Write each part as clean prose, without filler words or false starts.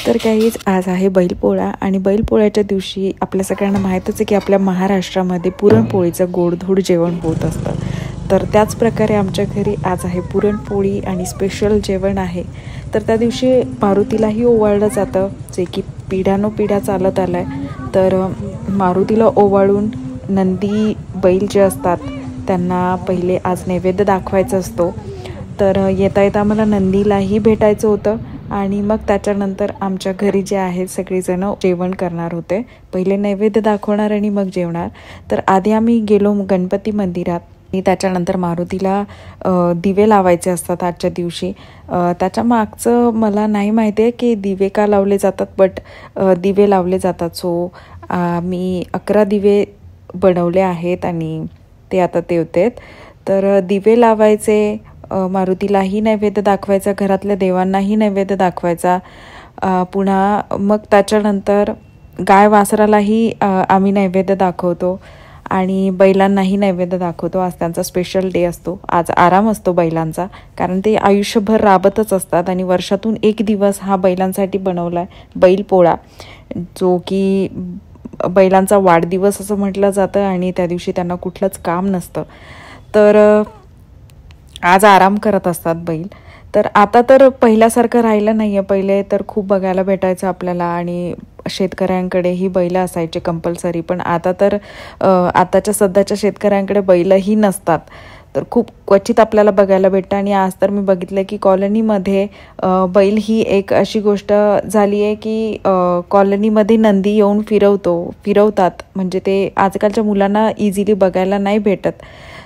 तर काहीच आज आहे बैलपोळा आणि बैलपोळ्याच्या दिवशी आपल्या सगळ्यांना माहीतच आहे की आपल्या महाराष्ट्रामध्ये पुरणपोळीचं गोडधोड जेवण होत असतं. तर त्याच प्रकारे आमच्या घरी आज आहे पुरणपोळी आणि स्पेशल जेवण आहे. तर त्या दिवशी मारुतीलाही ओवाळलं जातं, जे की पिढ्यानोपिढ्या चालत आलं आहे. तर मारुतीला ओवाळून नंदी बैल जे असतात त्यांना पहिले आज नैवेद्य दाखवायचा असतो. तर येता येता आम्हाला नंदीलाही भेटायचं होतं आणि मग त्याच्यानंतर आमच्या घरी जे आहेत सगळेजण जेवण करणार होते. पहिले नैवेद्य दाखवणार आणि मग जेवणार. तर आधी आम्ही गेलो गणपती मंदिरात आणि त्याच्यानंतर मारुतीला दिवे लावायचे असतात आजच्या दिवशी. त्याच्या मागचं मला नाही माहिती आहे की दिवे का लावले जातात, बट दिवे लावले जातात. सो मी 11 दिवे बनवले आहेत आणि ते आता तेवतेत. तर दिवे लावायचे, मारुतीलाही नैवेद्य दाखवायचा, घरातल्या देवांनाही नैवेद्य दाखवायचा. पुन्हा मग त्याच्यानंतर गाय वासरालाही आम्ही नैवेद्य दाखवतो आणि बैलांनाही नैवेद्य दाखवतो. आज त्यांचा स्पेशल डे असतो, आज आराम असतो बैलांचा, कारण ते आयुष्यभर राबतच असतात आणि वर्षातून एक दिवस हा बैलांसाठी बनवला आहे बैलपोळा, जो की बैलांचा वाढदिवस असं म्हटलं जातं आणि त्या दिवशी त्यांना कुठलंच काम नसतं. तर आज आराम करत असतात बैल. तर आता तर पहिल्यासारखं राहिलं नाही आहे. पहिले तर खूप बघायला भेटायचं आपल्याला आणि शेतकऱ्यांकडेही बैल असायचे कंपल्सरी, पण आता तर आताच्या सध्याच्या शेतकऱ्यांकडे बैलही नसतात. तर खूप क्वचित आपल्याला बघायला भेटतं. आणि आज तर मी बघितलं की कॉलनीमध्ये बैल ही एक अशी गोष्ट झाली आहे की कॉलनीमध्ये नंदी येऊन फिरवतात. म्हणजे ते आजकालच्या मुलांना इझिली बघायला नाही भेटत.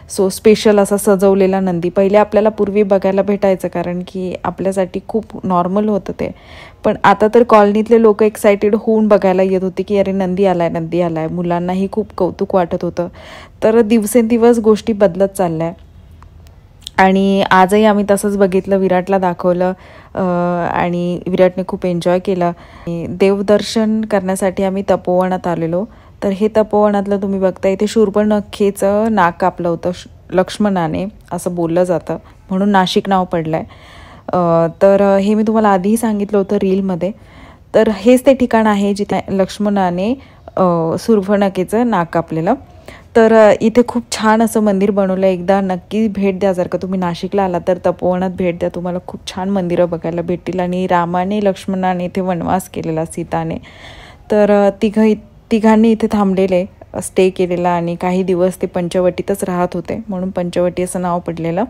सो स्पेशल असा सजवलेला नंदी पहिले आपल्याला पूर्वी बघायला भेटायचं, कारण की आपल्यासाठी खूप नॉर्मल होतं ते. पण आता तर कॉलनीतले लोक एक्सायटेड होऊन बघायला येत होते की अरे नंदी आलाय, नंदी आलाय. मुलांनाही खूप कौतुक वाटत होतं. तर दिवसेंदिवस गोष्टी बदलत चालल्या आणि आजही आम्ही तसंच बघितलं, विराटला दाखवलं आणि विराटने खूप एन्जॉय केलं. देवदर्शन करण्यासाठी आम्ही तपोवनात आलेलो. तर हे तपोवनातलं तुम्ही बघता, इथे शूर्पणखेचं नाक कापलं होतं लक्ष्मणाने असं बोललं जातं, म्हणून नाशिक नाव पडलं आहे. तर हे मी तुम्हाला आधीही सांगितलं होतं रीलमध्ये. तर हेच ते ठिकाण आहे जिथे लक्ष्मणाने शूर्पणखेचं नाक कापलेलं. तर इथे खूप छान असं मंदिर बनवलं आहे. एकदा नक्की भेट द्या, जर का तुम्ही नाशिकला आला तर तपोवनात भेट द्या. तुम्हाला खूप छान मंदिरं बघायला भेटतील. आणि रामाने लक्ष्मणाने इथे वनवास केलेला सीताने. तर तिघांनी इथे थांबलेले, स्टे केलेला आणि काही दिवस ते पंचवटीतच राहत होते, म्हणून पंचवटी असं नाव पडलेलं.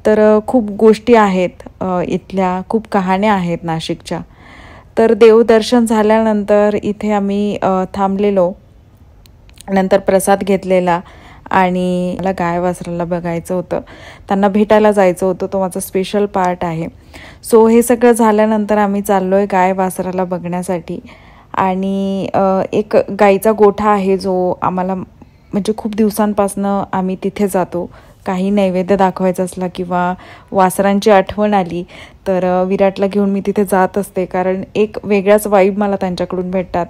तर खूप गोष्टी आहेत इथल्या, खूप कहाण्या आहेत नाशिकच्या. तर देवदर्शन झाल्यानंतर इथे आम्ही थांबलेलो, नंतर प्रसाद घेतलेला आणि मला गाय वासराला बघायचं होतं, त्यांना भेटायला जायचं होतं. तो माझा स्पेशल पार्ट आहे. सो हे सगळं झाल्यानंतर आम्ही चाललो आहे गाय वासराला बघण्यासाठी. आणि एक गाईचा गोठा आहे जो आम्हाला म्हणजे खूप दिवसांपासून आम्ही तिथे जातो. काही नैवेद्य दाखवायचा असला किंवा वासरांची आठवण आली तर विराटला घेऊन मी तिथे जात असते, कारण एक वेगळाच वाईब मला त्यांच्याकडून भेटतात.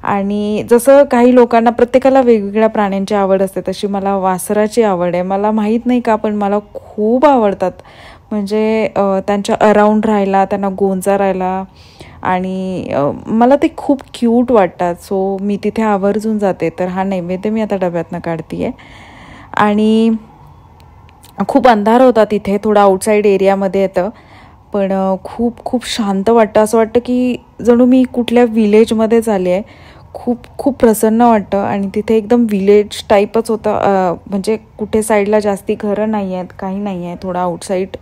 आणि जसं काही लोकांना प्रत्येकाला वेगवेगळ्या प्राण्यांची आवड असते, तशी मला वासराची आवड आहे. मला माहीत नाही का, पण मला खूप आवडतात. म्हणजे त्यांच्या अराउंड राहायला, त्यांना गोंजारायला आणि मला ते खूप क्यूट वाटतात. सो मी तिथे आवर्जून जाते. तर हा नैवेद्य मी आता डब्यातनं काढते आहे. आणि खूप अंधार होता तिथे, थोडा आउटसाईड एरियामध्ये येतं, पण खूप खूप शांत वाटतं. असं वाटतं की जणू मी कुठल्या विलेजमध्येच आले आहे. खूप खूप प्रसन्न वाटतं. आणि तिथे एकदम विलेज टाईपच होतं, म्हणजे कुठे साईडला जास्ती घरं नाही आहेत, काही नाही आहे. थोडा आउटसाईड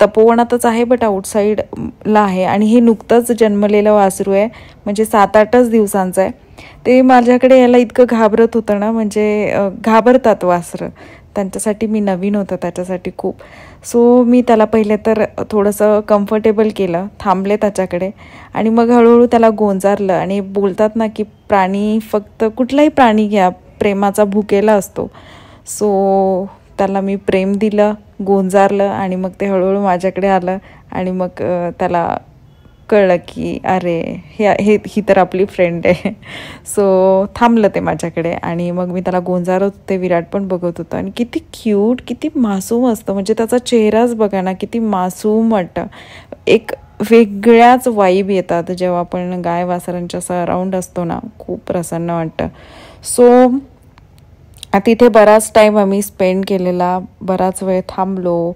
तपोवनातच आहे, बट आउटसाईडला आहे. आणि हे नुकतंच जन्मलेलं वासरू आहे, म्हणजे 7-8च दिवसांचं आहे. ते माझ्याकडे याला इतकं घाबरत होतं ना, म्हणजे घाबरतात वासरं. त्यांच्यासाठी मी नवीन होतं, त्याच्यासाठी खूप. सो मी त्याला पहिले तर थोडंसं कम्फर्टेबल केलं, थांबले त्याच्याकडे आणि मग हळूहळू त्याला गोंजारलं. आणि बोलतात ना की प्राणी, फक्त कुठलाही प्राणी घ्या, प्रेमाचा भुकेला असतो. सो त्याला मी प्रेम दिलं, गोंजारलं आणि मग ते हळूहळू माझ्याकडे आलं. आणि मग त्याला कळलं की अरे ही तर आपली फ्रेंड आहे. सो थांबलं ते माझ्याकडे आणि मग मी त्याला गोंजारत होते. विराट पण बघत होता आणि किती क्यूट, किती मासूम असतं. म्हणजे त्याचा चेहराच बघा ना, किती मासूम वाटतं. एक वेगळ्याच वाईब येतात जेव्हा आपण गाय वासरांच्या सराउंड असतो ना, खूप प्रसन्न वाटतं. सो तिथे बराच टाईम आम्ही स्पेंड केलेला, बराच वेळ थांबलो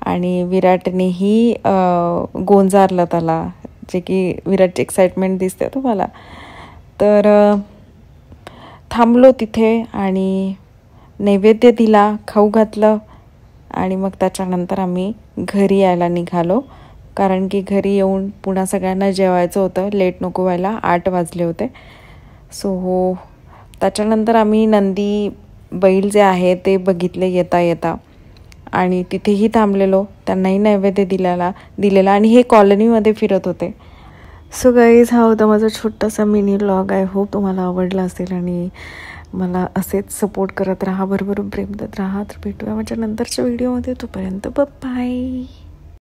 आणि विराटनेही गोंजारलं त्याला, जे की विराटची एक्साइटमेंट दिसते तुम्हाला. तर थांबलो तिथे आणि नैवेद्य दिला, खाऊ घातलं आणि मग त्याच्यानंतर आम्ही घरी यायला निघालो. कारण की घरी येऊन पुन्हा सगळ्यांना जेवायचं होतं, लेट नको व्हायला, 8 वाजले होते. सो त्याच्यानंतर आम्ही नंदी बैल जे आहे ते बघितले येता येता आणि तिथेही थांबलेलो, त्यांनाही नैवेद्य दिलेला आणि हे कॉलनीमध्ये फिरत होते. सो गाईज, हा होता माझा छोटासा मिनी व्लॉग. आय होप तुम्हाला आवडला असेल आणि मला असेच सपोर्ट करत राहा, भरभरून प्रेम देत राहा. तर भेटूया माझ्या नंतरच्या व्हिडिओमध्ये. तोपर्यंत बाय.